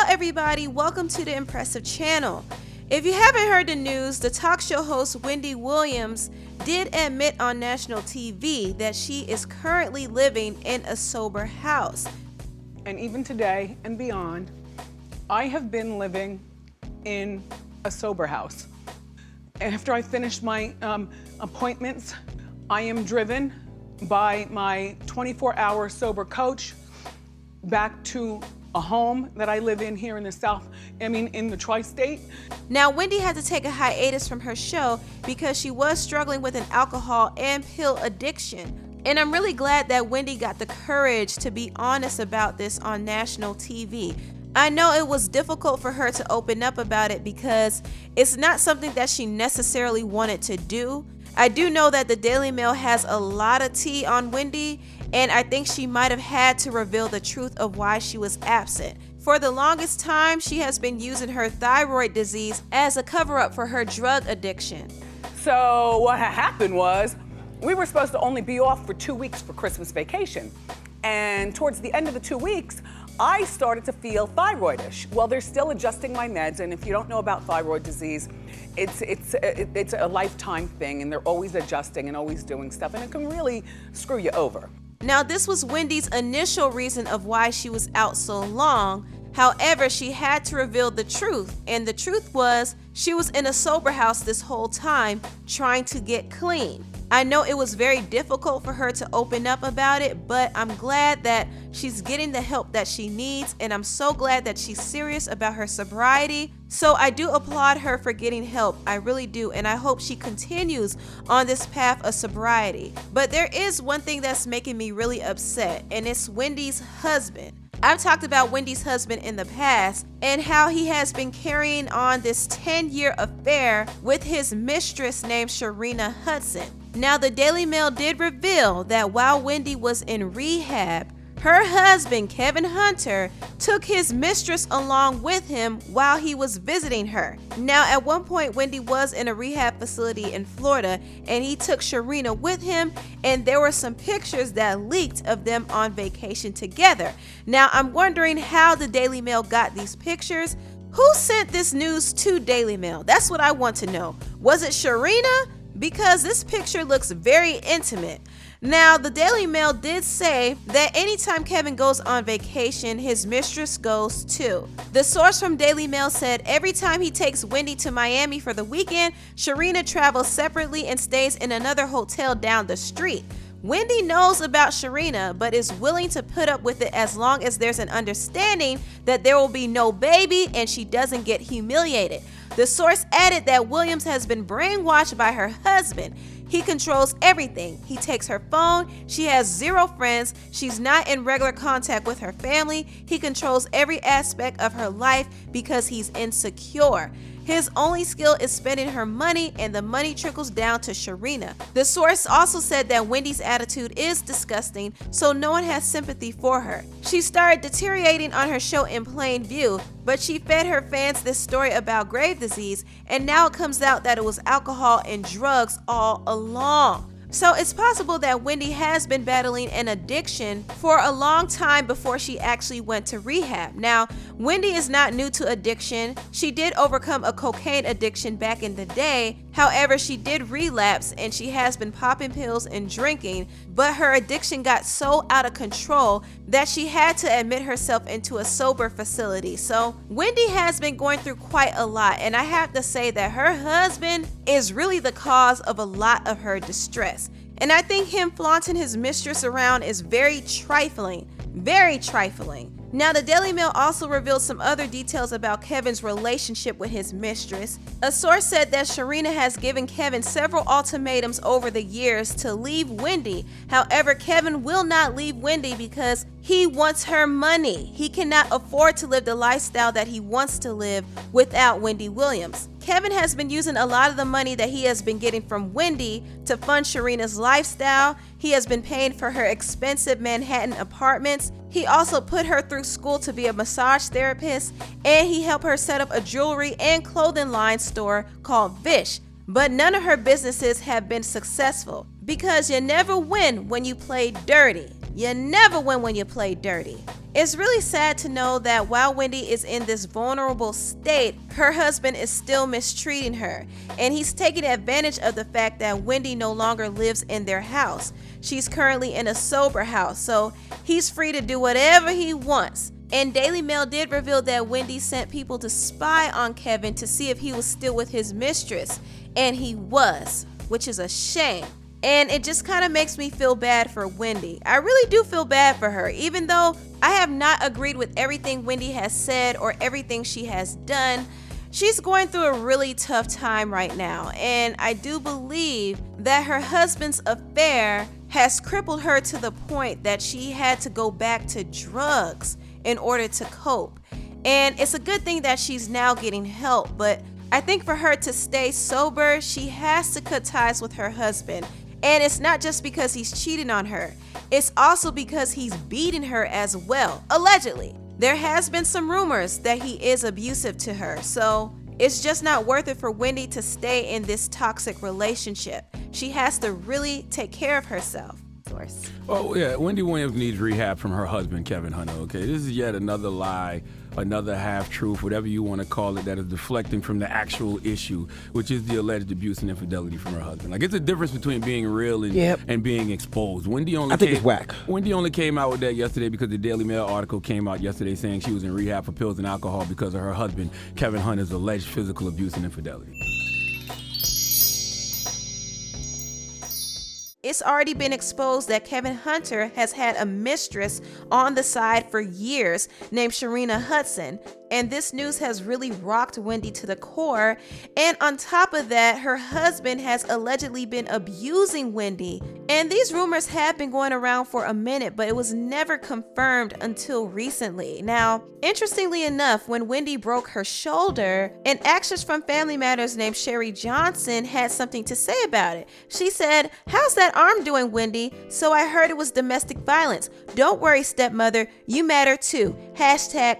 everybody, welcome to the Empressive channel. If you haven't heard the news, the talk show host Wendy Williams did admit on national TV that she is currently living in a sober house. And even today and beyond, I have been living in a sober house. After I finish my appointments, I am driven by my 24-hour sober coach back to a home that I live in here in the in the tri-state. Now, Wendy had to take a hiatus from her show because she was struggling with an alcohol and pill addiction. And I'm really glad that Wendy got the courage to be honest about this on national TV. I know it was difficult for her to open up about it because it's not something that she necessarily wanted to do. I do know that the Daily Mail has a lot of tea on Wendy, and I think she might have had to reveal the truth of why she was absent. For the longest time, she has been using her thyroid disease as a cover-up for her drug addiction. So what happened was, we were supposed to only be off for 2 weeks for Christmas vacation. And towards the end of the 2 weeks, I started to feel thyroidish. Well, they're still adjusting my meds, and if you don't know about thyroid disease, it's a lifetime thing, and they're always adjusting and always doing stuff, and it can really screw you over. Now, this was Wendy's initial reason of why she was out so long. However, she had to reveal the truth, and the truth was she was in a sober house this whole time trying to get clean. I know it was very difficult for her to open up about it, but I'm glad that she's getting the help that she needs, and I'm so glad that she's serious about her sobriety. So I do applaud her for getting help, I really do, and I hope she continues on this path of sobriety. But there is one thing that's making me really upset, and it's Wendy's husband. I've talked about Wendy's husband in the past and how he has been carrying on this 10-year affair with his mistress named Sharina Hudson. Now, the Daily Mail did reveal that while Wendy was in rehab, her husband, Kevin Hunter, took his mistress along with him while he was visiting her. Now, at one point, Wendy was in a rehab facility in Florida, and he took Sharina with him, and there were some pictures that leaked of them on vacation together. Now, I'm wondering how the Daily Mail got these pictures. Who sent this news to Daily Mail? That's what I want to know. Was it Sharina? Because this picture looks very intimate. Now, the Daily Mail did say that anytime Kevin goes on vacation, his mistress goes too. The source from Daily Mail said every time he takes Wendy to Miami for the weekend, Sharina travels separately and stays in another hotel down the street. Wendy knows about Sharina, but is willing to put up with it as long as there's an understanding that there will be no baby and she doesn't get humiliated. The source added that Williams has been brainwashed by her husband. He controls everything. He takes her phone. She has zero friends. She's not in regular contact with her family. He controls every aspect of her life because he's insecure. His only skill is spending her money, and the money trickles down to Sharina. The source also said that Wendy's attitude is disgusting, so no one has sympathy for her. She started deteriorating on her show in plain view, but she fed her fans this story about grave disease, and now it comes out that it was alcohol and drugs all along. So it's possible that Wendy has been battling an addiction for a long time before she actually went to rehab. Now, Wendy is not new to addiction. She did overcome a cocaine addiction back in the day. However, she did relapse and she has been popping pills and drinking, but her addiction got so out of control that she had to admit herself into a sober facility. So Wendy has been going through quite a lot, and I have to say that her husband is really the cause of a lot of her distress. And I think him flaunting his mistress around is very trifling, very trifling. Now, the Daily Mail also revealed some other details about Kevin's relationship with his mistress. A source said that Sharina has given Kevin several ultimatums over the years to leave Wendy. However, Kevin will not leave Wendy because he wants her money. He cannot afford to live the lifestyle that he wants to live without Wendy Williams. Kevin has been using a lot of the money that he has been getting from Wendy to fund Sharina's lifestyle. He has been paying for her expensive Manhattan apartments. He also put her through school to be a massage therapist, and he helped her set up a jewelry and clothing line store called Vish. But none of her businesses have been successful because you never win when you play dirty. You never win when you play dirty. It's really sad to know that while Wendy is in this vulnerable state, her husband is still mistreating her, and he's taking advantage of the fact that Wendy no longer lives in their house. She's currently in a sober house, so he's free to do whatever he wants. And Daily Mail did reveal that Wendy sent people to spy on Kevin to see if he was still with his mistress, and he was, which is a shame. And it just kind of makes me feel bad for Wendy. I really do feel bad for her, even though I have not agreed with everything Wendy has said or everything she has done. She's going through a really tough time right now, and I do believe that her husband's affair has crippled her to the point that she had to go back to drugs in order to cope. And it's a good thing that she's now getting help, but I think for her to stay sober, she has to cut ties with her husband. And it's not just because he's cheating on her, it's also because he's beating her as well, allegedly. There has been some rumors that he is abusive to her, so it's just not worth it for Wendy to stay in this toxic relationship. She has to really take care of herself. Oh, yeah, Wendy Williams needs rehab from her husband, Kevin Hunter, okay? This is yet another lie, another half-truth, whatever you want to call it, that is deflecting from the actual issue, which is the alleged abuse and infidelity from her husband. Like, it's a difference between being real and being exposed. I think it's whack. Wendy only came out with that yesterday because the Daily Mail article came out yesterday saying she was in rehab for pills and alcohol because of her husband, Kevin Hunter's alleged physical abuse and infidelity. It's already been exposed that Kevin Hunter has had a mistress on the side for years named Sharina Hudson. And this news has really rocked Wendy to the core. And on top of that, her husband has allegedly been abusing Wendy. And these rumors have been going around for a minute, but it was never confirmed until recently. Now, interestingly enough, when Wendy broke her shoulder, an actress from Family Matters named Sherry Johnson had something to say about it. She said, "How's that arm doing, Wendy? So I heard it was domestic violence. Don't worry, stepmother, you matter too.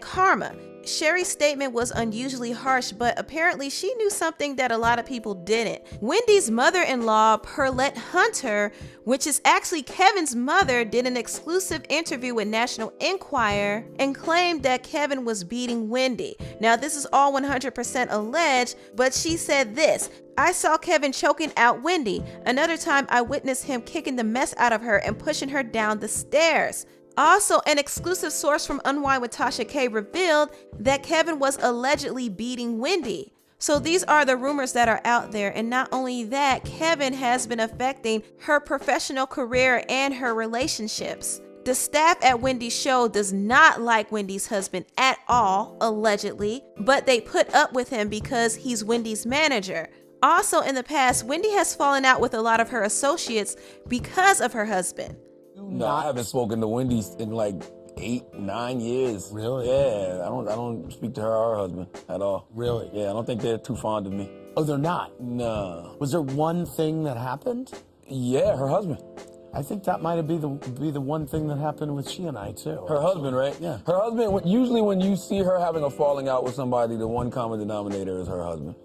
#karma." Sherry's statement was unusually harsh, but apparently she knew something that a lot of people didn't. Wendy's mother-in-law, Perlette Hunter, which is actually Kevin's mother, did an exclusive interview with National Enquirer and claimed that Kevin was beating Wendy. Now, this is all 100% alleged, but she said this: "I saw Kevin choking out Wendy. Another time I witnessed him kicking the mess out of her and pushing her down the stairs." Also, an exclusive source from Unwind with Tasha K revealed that Kevin was allegedly beating Wendy. So these are the rumors that are out there, and not only that, Kevin has been affecting her professional career and her relationships. The staff at Wendy's show does not like Wendy's husband at all, allegedly, but they put up with him because he's Wendy's manager. Also, in the past, Wendy has fallen out with a lot of her associates because of her husband. No, I haven't spoken to Wendy in like 8-9 years. Really? Yeah, I don't speak to her or her husband at all. Really? Yeah, I don't think they're too fond of me. Oh, they're not? No. Was there one thing that happened? Yeah, her husband. I think that might be the one thing that happened with she and I too. Her husband, right? Yeah. Her husband, usually when you see her having a falling out with somebody, the one common denominator is her husband.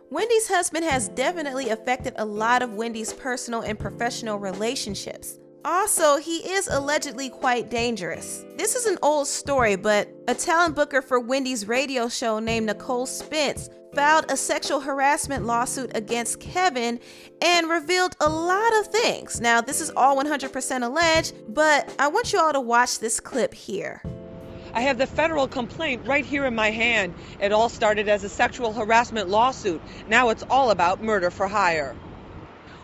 Wendy's husband has definitely affected a lot of Wendy's personal and professional relationships. Also, he is allegedly quite dangerous. This is an old story, but a talent booker for Wendy's radio show named Nicole Spence filed a sexual harassment lawsuit against Kevin and revealed a lot of things. Now, this is all 100% alleged, but I want you all to watch this clip here. I have the federal complaint right here in my hand. It all started as a sexual harassment lawsuit. Now it's all about murder for hire.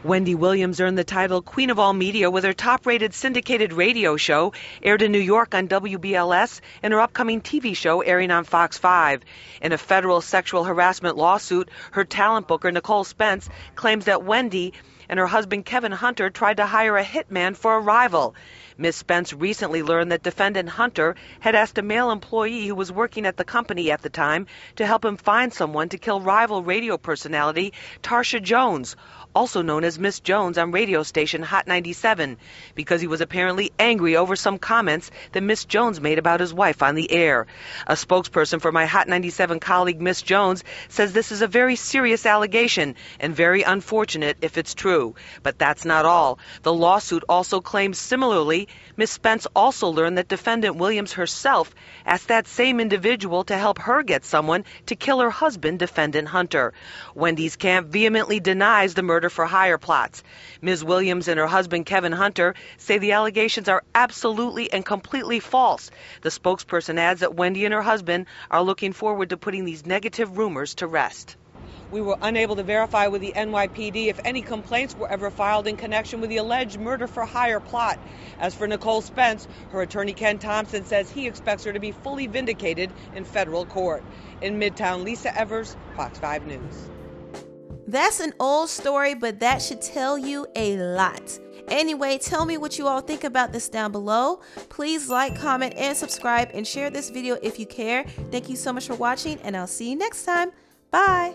Wendy Williams earned the title Queen of All Media with her top-rated syndicated radio show, aired in New York on WBLS, and her upcoming TV show airing on Fox 5. In a federal sexual harassment lawsuit, her talent booker, Nicole Spence, claims that Wendy and her husband Kevin Hunter tried to hire a hitman for a rival. Ms. Spence recently learned that defendant Hunter had asked a male employee who was working at the company at the time to help him find someone to kill rival radio personality Tarsha Jones. also known as Miss Jones on radio station Hot 97, because he was apparently angry over some comments that Miss Jones made about his wife on the air. A spokesperson for my Hot 97 colleague Miss Jones says this is a very serious allegation and very unfortunate if it's true. But that's not all. The lawsuit also claims similarly Miss Spence also learned that defendant Williams herself asked that same individual to help her get someone to kill her husband, defendant Hunter. Wendy's camp vehemently denies the murder-for-hire plots. Ms. Williams and her husband, Kevin Hunter, say the allegations are absolutely and completely false. The spokesperson adds that Wendy and her husband are looking forward to putting these negative rumors to rest. We were unable to verify with the NYPD if any complaints were ever filed in connection with the alleged murder-for-hire plot. As for Nicole Spence, her attorney Ken Thompson says he expects her to be fully vindicated in federal court. In Midtown, Lisa Evers, Fox 5 News. That's an old story, but that should tell you a lot. Anyway, tell me what you all think about this down below. Please like, comment, and subscribe, and share this video if you care. Thank you so much for watching, and I'll see you next time. Bye.